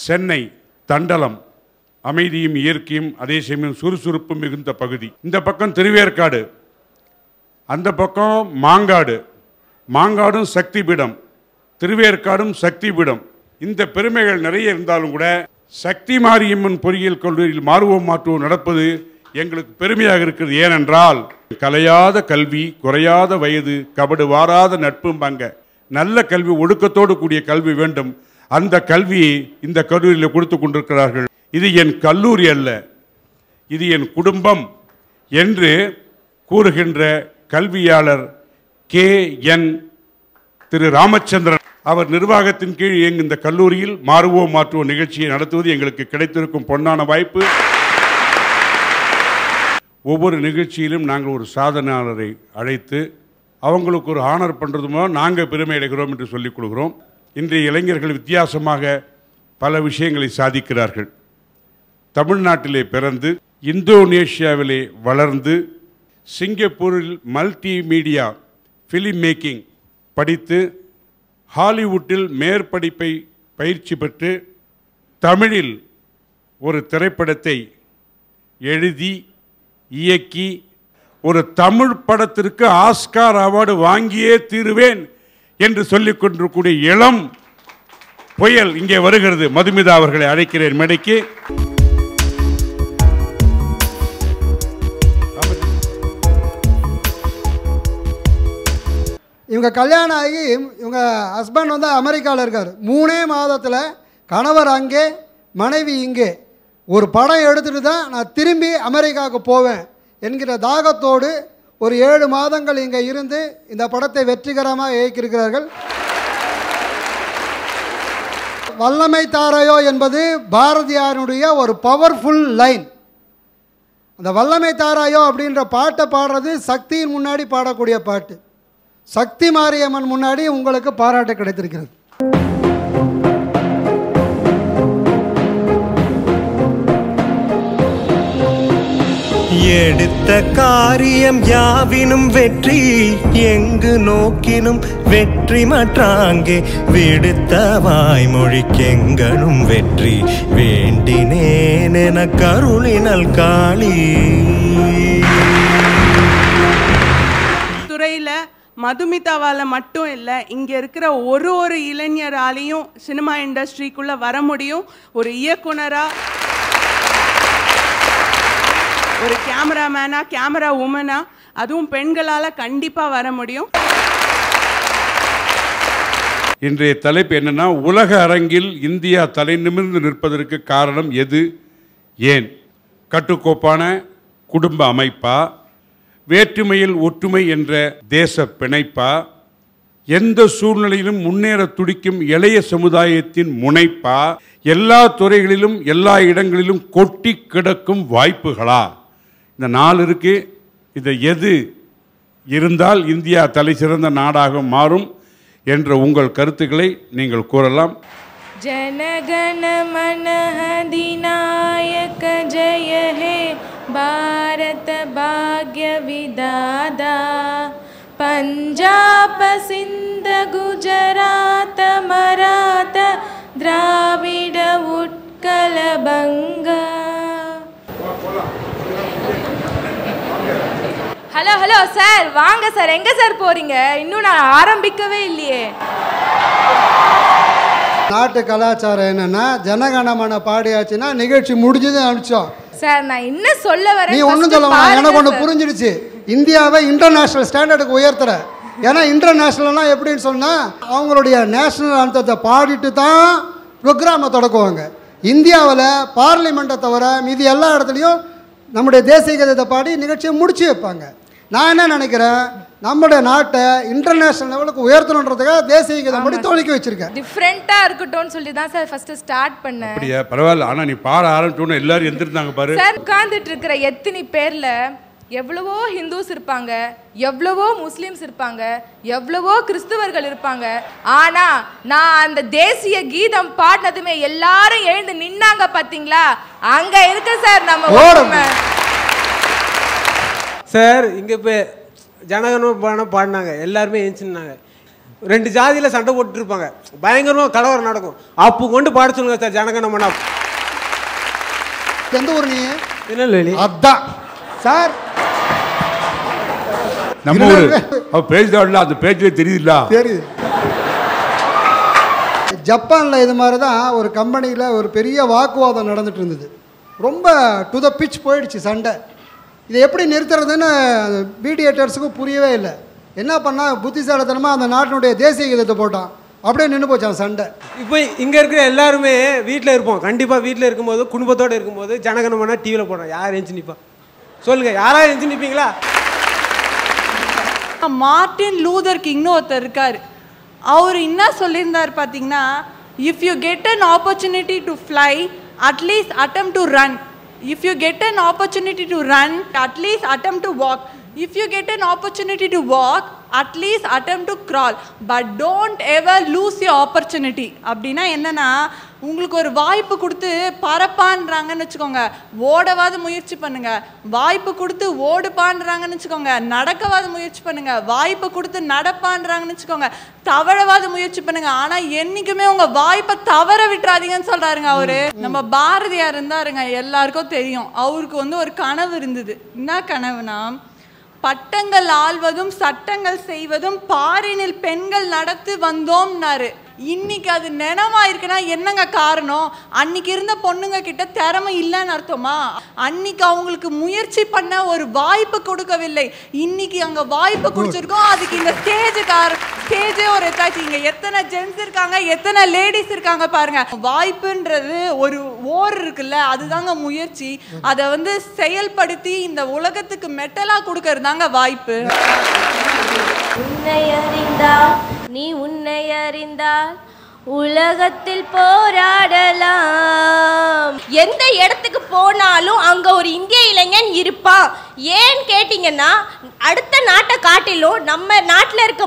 சென்னை தண்டலம் அமைதியும் இயற்கையும் அதே சமயம் சுறுசுறுப்பும் மிகுந்த பகுதி. இந்த பக்கம் திருவேற்காடு, அந்த பக்கம் மாங்காடு. மாங்காடும் சக்தி பீடம், திருவேற்காடும் சக்தி பீடம். இந்த பெருமைகள் நிறைய இருந்தாலும் கூட சக்தி மாரியம்மன் பொறியியல் கல்லூரியில் மாறுவோம் மாற்றுவோம் நடப்பது எங்களுக்கு பெருமையாக இருக்கிறது. ஏனென்றால் கலையாத கல்வி, குறையாத வயது, கபடு வாராத நட்பும்பாங்க. நல்ல கல்வி, ஒடுக்கத்தோடு கூடிய கல்வி வேண்டும். அந்த கல்வியை இந்த கல்லூரியில் கொடுத்து கொண்டிருக்கிறார்கள். இது என் கல்லூரி அல்ல, இது என் குடும்பம் என்று கூறுகின்ற கல்வியாளர் KN திரு ராமச்சந்திரன் அவர் நிர்வாகத்தின் கீழ் இயங்கும் இந்த கல்லூரியில் மாறுவோம் மாற்றுவோம் நிகழ்ச்சியை நடத்துவது எங்களுக்கு கிடைத்திருக்கும் பொன்னான வாய்ப்பு. ஒவ்வொரு நிகழ்ச்சியிலும் நாங்கள் ஒரு சாதனையாளரை அழைத்து அவங்களுக்கு ஒரு ஆனர் பண்ணுறதுமோ நாங்கள் பெருமை அடைகிறோம் என்று சொல்லிக் கொடுக்கிறோம். இன்றைய இளைஞர்கள் வித்தியாசமாக பல விஷயங்களை சாதிக்கிறார்கள். தமிழ்நாட்டிலே பிறந்து இந்தோனேஷியாவிலே வளர்ந்து சிங்கப்பூரில் மல்டிமீடியா ஃபிலிம் மேக்கிங் படித்து ஹாலிவுட்டில் மேற்படிப்பை பயிற்சி பெற்று தமிழில் ஒரு திரைப்படத்தை எழுதி இயக்கி ஒரு தமிழ் படத்திற்கு ஆஸ்கார் அவார்டு வாங்கியே தீருவேன் என்று சொல்லிக் கொண்டிருக்கூடிய இளம் புயல் இங்கே வருகிறது. மதுமிதா அவர்களை அழைக்கிறேன் மேடைக்கு. இவங்க கல்யாணம் ஆகி இவங்க ஹஸ்பண்ட் வந்து அமெரிக்காவில் இருக்கார். 3 மாதத்தில் கணவர் அங்கே மனைவி இங்கே. ஒரு படம் எடுத்துகிட்டு தான் நான் திரும்பி அமெரிக்காவுக்கு போவேன் என்கிற தாகத்தோடு ஒரு 7 மாதங்கள் இங்கே இருந்து இந்த படத்தை வெற்றிகரமாக இயக்கியிருக்கிறார்கள். வல்லமை தாரையோ என்பது பாரதியாருடைய ஒரு பவர்ஃபுல் லைன். அந்த வல்லமை தாராயோ அப்படின்ற பாட்டை பாடுறது சக்தியின் முன்னாடி பாடக்கூடிய பாட்டு. சக்தி மாரியம்மன் முன்னாடி உங்களுக்கு பாராட்டு கிடைத்திருக்கிறது. எடுத்த காரியம் யாவினும் வெற்றி, எங்கு நோக்கினும் வெற்றி மற்றாங்கே. விடுத்த வாய்மொழிக்கெங்கனும் வெற்றி, வேண்டினேன் என கருளினல் காளி. துறையில் மதுமிதாவால் மட்டும் இல்லை, இங்கே இருக்கிற ஒரு இளைஞராலையும் சினிமா இண்டஸ்ட்ரிக்குள்ளே வர முடியும். ஒரு இயக்குனராக, ஒரு கேமராமேனா, கேமரா உமனா, அதுவும் பெண்களால் கண்டிப்பாக வர முடியும். இன்றைய தலைப்பு என்னன்னா, உலக அரங்கில் இந்தியா தலை நிமிர்ந்து நிற்பதற்கு காரணம் எது, ஏன்? கட்டுக்கோப்பான குடும்ப அமைப்பா, வேற்றுமையில் ஒற்றுமை என்ற தேச பிணைப்பா, எந்த சூழ்நிலையிலும் முன்னேற துடிக்கும் இளைய சமுதாயத்தின் முனைப்பா, எல்லா துறைகளிலும் எல்லா இடங்களிலும் கொட்டி கிடக்கும் வாய்ப்புகளா? இந்த 4 இருக்கு. இதை எது இருந்தால் இந்தியா தலை சிறந்த நாடாக மாறும் என்ற உங்கள் கருத்துக்களை நீங்கள் கூறலாம். जनगण मन अधिनायक जय हे भारत भाग्य विदाता पंजाब सिंध गुजरात मराठा द्राविड उत्कल बंगा. ஹலோ ஹலோ சார், வாங்க சார். எங்கே சார் போகிறீங்க? இன்னும் நான் ஆரம்பிக்கவே இல்லையே. நாட்டு கலாச்சாரம் என்னன்னா, ஜனகணமன பாடியாச்சுன்னா நிகழ்ச்சி முடிஞ்சது அனுப்பிச்சோம். சார் நான் என்ன சொல்ல வரேன், நீ ஒன்றும் சொல்ல வேணாம், எனக்கு ஒன்று புரிஞ்சிடுச்சு. இந்தியாவை இன்டர்நேஷ்னல் ஸ்டாண்டர்டுக்கு உயர்த்துற. ஏன்னா இன்டர்நேஷ்னல்னால் எப்படின்னு சொன்னால், அவங்களுடைய நேஷ்னல் அந்தத்தை பாடிட்டு தான் ப்ரோக்ராமை தொடக்குவாங்க. இந்தியாவில் பார்லிமெண்ட்டை தவிர மீதி எல்லா இடத்துலையும் நம்முடைய தேசிய கீதத்தை பாடி நிகழ்ச்சியை முடிச்சு வைப்பாங்க. நான் என்ன நினைக்கிறேன், நம்முடைய நாட்டை இன்டர்நேஷனல் லெவலுக்கு உயர்த்தணுன்றதுக்காக தேசிய கீதம் படி தோழிக்க வச்சிருக்கேன். டிஃப்ரெண்டா இருக்கட்டும்னு சொல்லி தான் சார் ஃபர்ஸ்ட் ஸ்டார்ட் பண்ணேன். அப்படியே பரவாயில்ல. ஆனா நீ பாட ஆரம்பிச்சோன்னு எல்லாரும் எந்திருந்தாங்க பாரு. சார் உட்கார்ந்துட்டு இருக்கிற எத்தனை பேர்ல எவ்வளவோ ஹிந்துஸ் இருப்பாங்க, எவ்வளவோ முஸ்லிம்ஸ் இருப்பாங்க, எவ்வளவோ கிறிஸ்துவர்கள் இருப்பாங்க. ஆனா நான் அந்த தேசிய கீதம் பாடினதுமே எல்லாரும் எழுந்து நின்னாங்க பாத்தீங்களா? அங்க இருக்கு சார் நம்ம ஒற்றுமை. சார் இங்கே இப்போ ஜனகணமன பாடினாங்க, எல்லாருமே எழுந்துச்சுனாங்க. 2 ஜாதியில் சண்டை போட்டு இருப்பாங்க, பயங்கரமாக கலவரம் நடக்கும். அப்போ கொண்டு பாட சொல்லுங்க சார் ஜனகணமன. எந்த ஊர் நீ? திருநெல்வேலி. அதான் சார் நம்ம ஊர். அவ பேசுதாடல, அந்த பேச்சிலே தெரியுதுல்ல. தெரியுது. ஜப்பானில் இது மாதிரி தான் ஒரு கம்பெனியில் ஒரு பெரிய வாக்குவாதம் நடந்துட்டு இருந்தது. ரொம்ப டு த பிச் போயிடுச்சு சண்டை. இதை எப்படி நிறுத்துறதுன்னு மீடியேட்டர்ஸுக்கும் புரியவே இல்லை. என்ன பண்ணால் புத்திசாலித்தனமாக அந்த நாட்டினுடைய தேசிய கீதத்தை போட்டான், அப்படியே நின்று போச்சான் சண்டை. இப்போ இங்கே இருக்கிற எல்லாருமே வீட்டில் இருப்போம். கண்டிப்பாக வீட்டில் இருக்கும்போது குடும்பத்தோடு இருக்கும்போது ஜனகணமன டிவியில் போடுறோம். யார் எஞ்சி நிற்பா சொல்லுங்கள்? யாராவது எஞ்சி நிற்பீங்களா? மார்ட்டின் லூதர் கிங்னு ஒருத்தர் இருக்கார். அவர் என்ன சொல்லியிருந்தார் பார்த்தீங்கன்னா, if you get an opportunity to fly, at least attempt to run. If you get an opportunity to run, at least attempt to walk. If you get an opportunity to walk, at least attempt to crawl, but don't ever lose your opportunity. அப்படின்னா என்னன்னா, உங்களுக்கு ஒரு வாய்ப்பு கொடுத்து பறப்பான்றாங்கன்னு வச்சுக்கோங்க, ஓடவாது முயற்சி பண்ணுங்க. வாய்ப்பு கொடுத்து ஓடுப்பான்றாங்கன்னு வச்சுக்கோங்க, நடக்கவாது முயற்சி பண்ணுங்க. வாய்ப்பு கொடுத்து நடப்பான்றாங்கன்னு வச்சுக்கோங்க, தவழவாது முயற்சி பண்ணுங்க. ஆனா என்னைக்குமே உங்க வாய்ப்பை தவற விட்டுறாதீங்கன்னு சொல்றாருங்க அவரு. நம்ம பாரதியார் இருந்தாருங்க, எல்லாருக்கும் தெரியும். அவருக்கு ஒரு கனவு இருந்தது. என்ன கனவுனா, பட்டங்கள் ஆள்வதும் சட்டங்கள் செய்வதும் பாரினில் பெண்கள் நடத்தி வந்தோம்னாரு. இன்னைக்கு அது நினைவாயிருக்குன்னா என்னங்க காரணம்? அன்னைக்கு இருந்த பொண்ணுங்க கிட்ட திறமை இல்லைன்னு அர்த்தமா? அன்னைக்கு அவங்களுக்கு முயற்சி பண்ண ஒரு வாய்ப்பு கொடுக்கவில்லை. இன்னைக்கு அங்க வாய்ப்பு கொடுத்துருக்கோம். அதுக்கு இந்த ஸ்டேஜே ஒரு எத்தாச்சு. இங்க எத்தனை ஜென்ஸ் இருக்காங்க, எத்தனை லேடிஸ் இருக்காங்க பாருங்க. வாய்ப்புன்றது ஒரு ஓர் இருக்குல்ல, அதுதாங்க முயற்சி. அதை செயல்படுத்தி இந்த உலகத்துக்கு மெட்டலா கொடுக்கறதாங்க வாய்ப்பு. உன்னை அறிந்தால் நீ உன்னை அறிந்தால் உலகத்தில் போராடலாம். எந்த இடத்துக்கு போனாலும் அங்க ஒரு இந்திய இளைஞன் இருப்பான். ஏன் கேட்டீங்கன்னா, அடுத்த நாட்டை காட்டிலும் நம்ம நாட்டில் இருக்க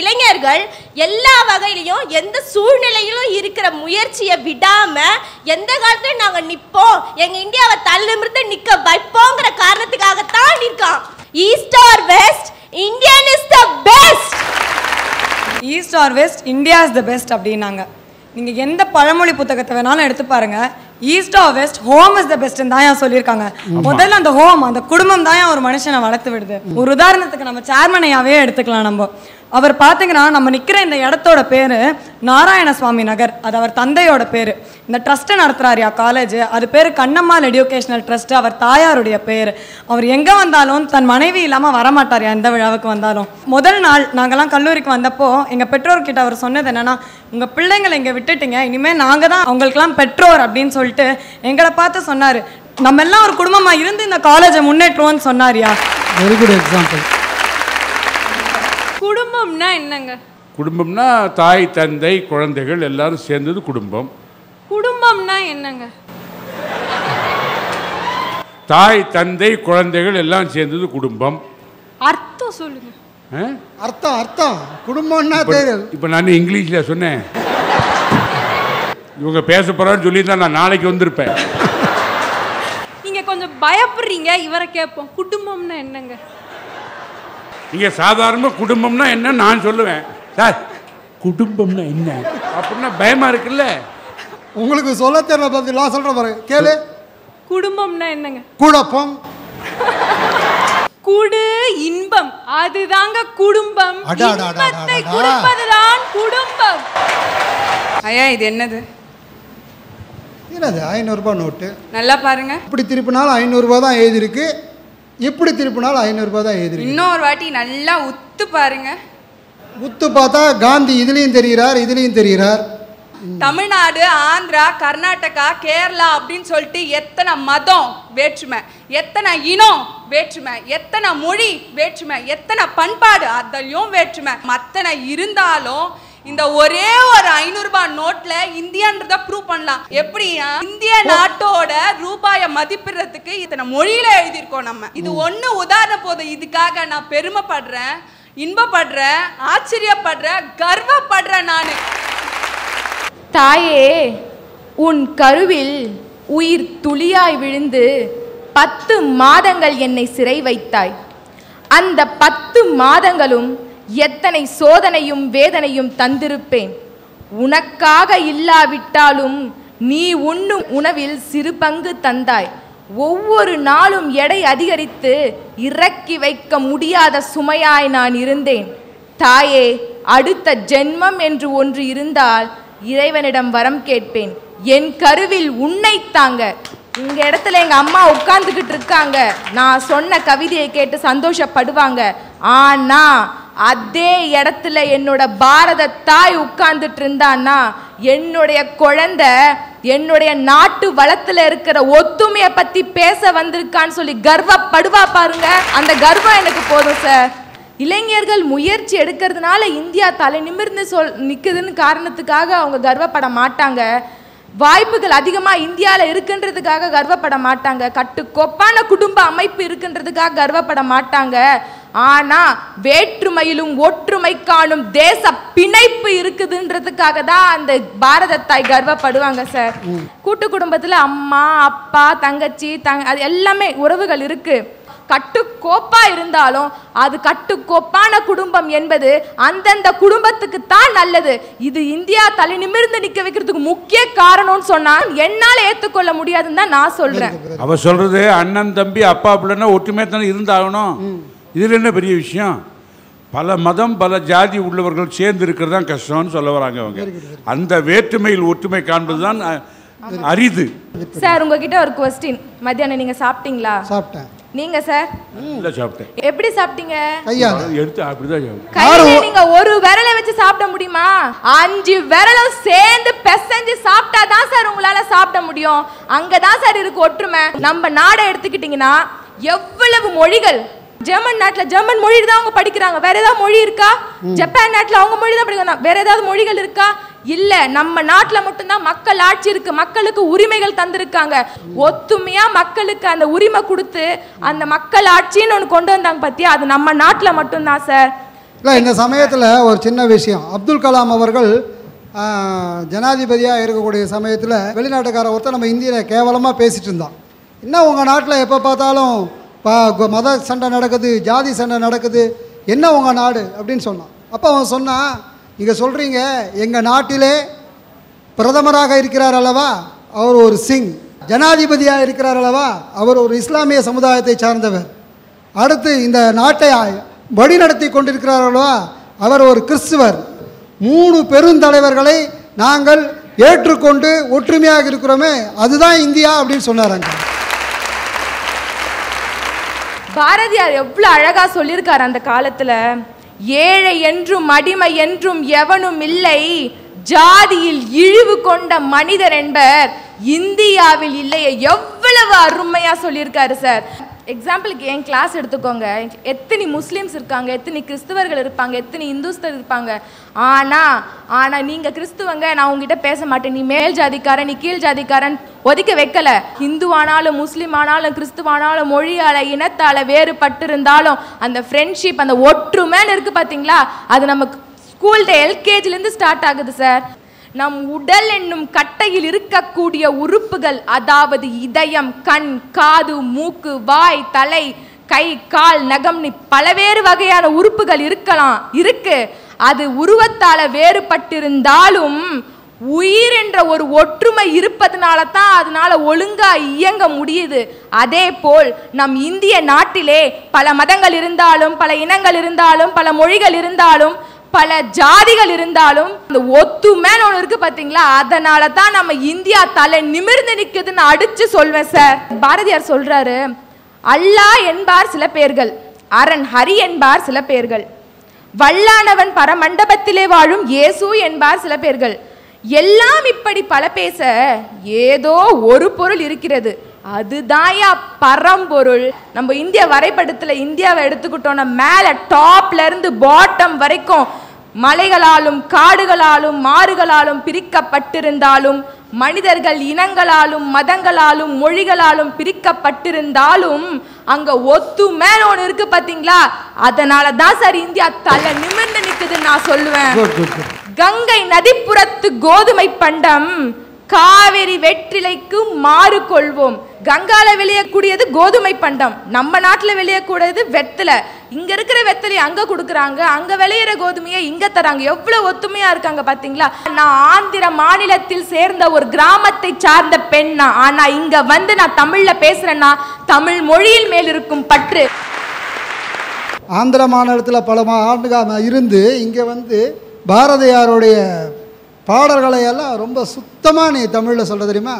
இளைஞர்கள் எல்லா வகையிலையும் எந்த சூழ்நிலையிலும் இருக்கிற முயற்சியை விடாம எந்த காலத்திலும் நாங்க நிற்போம், எங்க இந்தியாவை தள்ளுமிருந்து நிக்க வைப்போங்கிற காரணத்துக்காகத்தான் நிற்கான். East or west, Indian is the best. East or west, India is the best அப்படின்னாங்க. நீங்கள் எந்த பழமொழி புத்தகத்தை வேணாலும் எடுத்து பாருங்க, east or west, home is the பெஸ்ட்னு தான் சொல்லியிருக்காங்க. முதல்ல அந்த ஹோம், அந்த குடும்பம் தான் ஒரு மனுஷனை வளர்த்து விடுது. ஒரு உதாரணத்துக்கு நம்ம சேர்மனையாவே எடுத்துக்கலாம். அவர் பார்த்தீங்கன்னா, நம்ம நிற்கிற இந்த இடத்தோட பேர் நாராயணசுவாமி நகர். அது அவர் தந்தையோட பேர். இந்த ட்ரஸ்ட்டை நடத்துகிறாரியா காலேஜ், அது பேர் கண்ணம்மாள் எடியூகேஷனல் ட்ரஸ்ட்டு. அவர் தாயாருடைய பேர். அவர் எங்கே வந்தாலும் தன் மனைவி இல்லாமல் வரமாட்டாரியா எந்த விழாவுக்கு வந்தாலும். முதல் நாள் நாங்கள்லாம் கல்லூரிக்கு வந்தப்போ எங்கள் பெற்றோர்கிட்ட அவர் சொன்னது என்னென்னா, உங்கள் பிள்ளைங்களை இங்கே விட்டுட்டீங்க, இனிமேல் நாங்கள் தான் அவங்களுக்கெல்லாம் பெற்றோர் அப்படின்னு சொல்லிட்டு எங்களை பார்த்து சொன்னார், நம்ம எல்லாம் ஒரு குடும்பமாக இருந்து இந்த காலேஜை முன்னேற்றுவோம்னு சொன்னாரியா. Very good example. குடும்பம்னா என்னங்க? குடும்பம்னா தாய் தந்தை குழந்தைகள் எல்லாரும் சேர்ந்தது குடும்பம். குடும்பம்னா என்னங்க? தாய் தந்தை குழந்தைகள் எல்லாம் சேர்ந்தது குடும்பம். அர்த்தம் சொல்லுங்க. அர்த்தம் குடும்பம்னா தெரியும். இப்போ நான் இங்கிலீஷில் சொன்னேன், இவங்க பேச போறான்னு சொல்லியிருந்தா நான் நாளைக்கு வந்திருப்பேன். நீங்க கொஞ்சம் பயப்படுறீங்க, இவரை கேட்போம். குடும்பம்னா என்னங்க? நீங்க சாதாரண குடும்பம்னா என்ன நான் சொல்லுவேன், சார் குடும்பம்னா என்ன அப்படின்னா பயமா இருக்குல்ல. உங்களுக்கு சொல்ல தெரியல பத்தி நான் சொல்ற பாருங்க, கேளு. குடும்பம்னா என்னங்க? குழப்பம். குடு இன்பம், அதுதாங்க குடும்பம். இன்பத்தை கொடுப்பதுதான் குடும்பம். ஐயா, இது என்னது? என்னது? 500 ரூபாய் நோட்டு. நல்லா பாருங்க. இப்படி திருப்பினாலும் 500 ரூபாய் தான் எழுதிருக்கு, இப்படி திருப்பினாலும் 500 ரூபாய் தான் எழுதிருக்கு. இன்னொரு வாட்டி நல்லா உத்து பாருங்க. உத்து பார்த்தா காந்தி இதுலயும் தெரிகிறார், இதுலயும் தெரிகிறார். தமிழ்நாடு, ஆந்திரா, கர்நாடகா, கேரளா அப்படின்னு சொல்லிட்டு எத்தனை மதம் வேற்றுமை, எத்தனை இனம் வேற்றுமை, எத்தனை மொழி வேற்றுமை, எத்தனை பண்பாடு அதையும் வேற்றுமை மத்தனை இருந்தாலும் இந்த ஒரே ஒரு 500 ரூபாய் நோட்ல இந்தியான்றத ப்ரூவ் பண்ணலாம். எப்படி? இந்திய நாட்டோட ரூபாயை மதிப்பிடுறதுக்கு இத்தனை மொழியில எழுதியிருக்கோம் நம்ம. இது ஒண்ணு உதாரணம் போதும். இதுக்காக நான் பெருமைப்படுறேன், இன்பப்படுறேன், ஆச்சரியப்படுறேன், கர்வப்படுறேன். நானு தாயே, உன் கருவில் உயிர் துளியாய் விழுந்து 10 மாதங்கள் என்னை சிறை வைத்தாய். அந்த 10 மாதங்களும் எத்தனை சோதனையும் வேதனையும் தந்திருப்பேன். உனக்காக இல்லாவிட்டாலும் நீ உண்ணும் உணவில் சிறு பங்கு தந்தாய். ஒவ்வொரு நாளும் எடை அதிகரித்து இறக்கி வைக்க முடியாத சுமையாய் நான் இருந்தேன். தாயே, அடுத்த ஜென்மம் என்று ஒன்று இருந்தால் இறைவனிடம் வரம் கேட்பேன். என் கருவில் உன்னை தாங்க. இங்க இடத்துல எங்க அம்மா உட்கார்ந்துகிட்டு இருக்காங்க. நான் சொன்ன கவிதையை கேட்டு சந்தோஷப்படுவாங்க. ஆனா அதே இடத்துல என்னோட பாரத தாய் உட்கார்ந்துட்டு இருந்தான்னா என்னுடைய குழந்தை என்னுடைய நாட்டு வளத்துல இருக்கிற ஒத்துமையை பத்தி பேச வந்திருக்கான்னு சொல்லி கர்வப்படுவா பாருங்க. அந்த கர்வம் எனக்கு போதும் சார். இளைஞர்கள் முயற்சி எடுக்கிறதுனால இந்தியா தலை நிமிர்ந்து நிற்குதுன்னு காரணத்துக்காக அவங்க கர்வப்பட மாட்டாங்க. வாய்ப்புகள் அதிகமாக இந்தியாவில் இருக்குன்றதுக்காக கர்வப்பட மாட்டாங்க. கட்டுக்கோப்பான குடும்ப அமைப்பு இருக்குன்றதுக்காக கர்வப்பட மாட்டாங்க. ஆனால் வேற்றுமையிலும் ஒற்றுமை காணும் தேச பிணைப்பு இருக்குதுன்றதுக்காக தான் அந்த பாரத தாய் கர்வப்படுவாங்க சார். கூட்டு குடும்பத்தில் அம்மா அப்பா தங்கச்சி அது எல்லாமே உறவுகள் இருக்கு. கட்டுக்கோப்பா இருந்தாலும் அது கட்டுக்கோப்பான குடும்பம் என்பது அந்தந்த குடும்பத்துக்கு தான் நல்லது. இது இந்தியா தலை நிமிர்ந்து நிக்க வைக்கிறதுக்கு முக்கிய காரணம்னு சொன்னா என்னால ஏத்துக்கொள்ள முடியாதுன்னு தான் நான் சொல்றேன். அவ சொல்றது அண்ணன் தம்பி அப்பா பிள்ளைன்னா ஒற்றுமையா தானே இருந்தாகணும். இதுல என்ன பெரிய விஷயம்? பல மதம் பல ஜாதி உள்ளவர்கள் சேர்ந்து இருக்கிறது தான் கஷ்டம்னு சொல்ல வராங்க அவங்க. அந்த வேற்றுமையில் ஒற்றுமை காண்பது தான் அரிது. சார் உங்ககிட்ட ஒரு क्वेश्चन. மத்தியானம் நீங்க சாப்பிட்டீங்களா? சாப்பிட்டேன். நீங்க சார்? இல்ல சாப்பிட்டேன். எப்படி சாப்பிட்டீங்க? கையால எடுத்து அப்படிதான் சாப்பிட்டேன். கையில நீங்க ஒரு விரலை வச்சு சாப்பிட முடியுமா? 5 விரலும் சேர்ந்து பிசைஞ்சு சாப்பிட்டா தான் சார் உங்களால சாப்பிட முடியும். அங்கதான் சார் இருக்கு ஒற்றுமை. நம்ம நாடை எடுத்துக்கிட்டீங்கன்னா எவ்வளவு மொழிகள். ஜெர்மன் நாட்டுல ஜெர்மன் மொழி தான் அவங்க படிக்கிறாங்க. வேற ஏதாவது மொழி இருக்கா? ஜப்பான் நாட்டுல அவங்க மொழி தான் படிக்கிறாங்க. வேற ஏதாவது மொழிகள் இருக்கா? இல்ல. நம்ம நாட்டுல மட்டும்தான் மக்கள் ஆட்சி இருக்கு. மக்களுக்கு உரிமைகள் தந்திருக்காங்க. ஒத்துமையா மக்களுக்கு அந்த உரிமை கொடுத்து அந்த மக்கள் ஆட்சின்னு ஒன்று கொண்டு வந்தாங்க பத்தியா, அது நம்ம நாட்டுல மட்டும்தான் சார். இல்லை, இந்த சமயத்தில் ஒரு சின்ன விஷயம். அப்துல் கலாம் அவர்கள் ஜனாதிபதியாக இருக்கக்கூடிய சமயத்தில் வெளிநாட்டுக்கார ஒருத்தர் நம்ம இந்தியில் கேவலமாக பேசிட்டு இருந்தான். என்ன உங்கள் நாட்டில் எப்போ பார்த்தாலும் மத சண்டை நடக்குது, ஜாதி சண்டை நடக்குது, என்ன உங்கள் நாடு அப்படின்னு சொன்னான். அப்போ அவன் சொன்னான், நீங்கள் சொல்கிறீங்க எங்கள் நாட்டிலே பிரதமராக இருக்கிறார் அல்லவா அவர் ஒரு சிங், ஜனாதிபதியாக இருக்கிறார் அல்லவா அவர் ஒரு இஸ்லாமிய சமுதாயத்தை சார்ந்தவர், அடுத்து இந்த நாட்டை வழிநடத்தி கொண்டிருக்கிறார் அல்லவா அவர் ஒரு கிறிஸ்துவர், 3 பெருந்தலைவர்களை நாங்கள் ஏற்றுக்கொண்டு ஒற்றுமையாக இருக்கிறோமே அதுதான் இந்தியா அப்படின்னு சொன்னாராங்க. பாரதியார் எவ்வளவு அழகா சொல்லியிருக்காரு அந்த காலத்துல. ஏழை என்றும் அடிமை என்றும் எவனும் இல்லை, ஜாதியில் இழிவு கொண்ட மனிதர் என்பர் இந்தியாவில் இல்லையே. எவ்வளவு அருமையா சொல்லியிருக்காரு சார். எக்ஸாம்பிளுக்கு என் கிளாஸ் எடுத்துக்கோங்க. எத்தனை முஸ்லீம்ஸ் இருக்காங்க, எத்தனை கிறிஸ்துவர்கள் இருப்பாங்க, எத்தனை இந்துஸ்தர் இருப்பாங்க. ஆனா நீங்க கிறிஸ்துவங்க, நான் உங்ககிட்ட பேச மாட்டேன், நீ மேல் ஜாதிக்காரன், நீ கீழ் ஜாதிக்காரன் ஒதுக்க வைக்கல. ஹிந்துவானாலும் முஸ்லீம் ஆனாலும் கிறிஸ்துவானாலும் மொழியால இனத்தால வேறுபட்டு இருந்தாலும் அந்த ஃப்ரெண்ட்ஷிப் அந்த ஒற்றுமைன்னு இருக்கு பாத்தீங்களா, அது நமக்கு ஸ்கூல் டே எல்கேஜிலேருந்து ஸ்டார்ட் ஆகுது சார். நம் உடல் என்னும் கட்டையில் இருக்கக்கூடிய உறுப்புகள், அதாவது இதயம், கண், காது, மூக்கு, வாய், தலை, கை, கால், நகம், பலவேறு வகையான உறுப்புகள் இருக்கு. அது உருவத்தால வேறுபட்டிருந்தாலும் உயிர் என்ற ஒரு ஒற்றுமை இருப்பதனால தான் அதனால ஒழுங்கா இயங்க முடியுது. அதே போல் நம் இந்திய நாட்டிலே பல மதங்கள் இருந்தாலும், பல இனங்கள் இருந்தாலும், பல மொழிகள் இருந்தாலும், பல ஜாதிகள் இருந்தாலும் இந்த ஒத்துமைன்னு ஒன்று இருக்கு பாத்தீங்களா, அதனால தான் நம்ம இந்தியா தலை நிமிர்ந்து நிற்குதுன்னு அடிச்சு சொல்வேன் சார். பாரதியார் சொல்றாரு, அல்லாஹ் என்பார் சில பேர்கள், அரண் ஹரி என்பார் சில பேர்கள், வல்லானவன் பரமண்டபத்திலே வாழும் இயேசு என்பார் சில பேர்கள், எல்லாம் இப்படி பல பேச ஏதோ ஒரு பொருள் இருக்கிறது, அதுதாயா பரம்பொருள். நம்ம இந்திய வரைபடத்துல இந்தியாவை எடுத்துக்கிட்டோம்னா மேல டாப்ல இருந்து பாட்டம் வரைக்கும் மலைகளாலும் காடுகளாலும் மாறுகளாலும் பிரிக்கப்பட்டிருந்தாலும், மனிதர்கள் இனங்களாலும் மதங்களாலும் மொழிகளாலும் பிரிக்கப்பட்டிருந்தாலும் அங்க ஒத்துமைன்னு ஒன்று இருக்கு பாத்தீங்களா, அதனால தான் சார் இந்தியா தலை நிமிர்ந்து நிக்குதுன்னு நான் சொல்லுவேன். கங்கை நதிப்புறத்து கோதுமை பண்டம் காவிரி வெற்றிலைக்கு மாறு கொள்வோம். கங்கால விளையக்கூடியது கோதுமை பண்டம், நம்ம நாட்டில் விளையக்கூடியது வெத்தலை. இங்க இருக்கிற வெத்தலை அங்க கொடுக்குறாங்க, அங்க விளையிற கோதுமையை இங்க தராங்க. எவ்வளவு ஒத்துமையா இருக்காங்க பாத்தீங்களா? நான் ஆந்திர மாநிலத்தில் சேர்ந்த ஒரு கிராமத்தை சார்ந்த பெண்ணா, ஆனா இங்க வந்து நான் தமிழ்ல பேசுறேன்னா தமிழ் மொழியின் மேல் இருக்கும் பற்று. ஆந்திர மாநிலத்தில் பல ஆண்டுகாம இருந்து இங்கே வந்து பாரதியாருடைய பாடல்களை எல்லாம் ரொம்ப சுத்தமாக நீ தமிழில் சொல்ல தெரியுமா?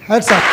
Hats of.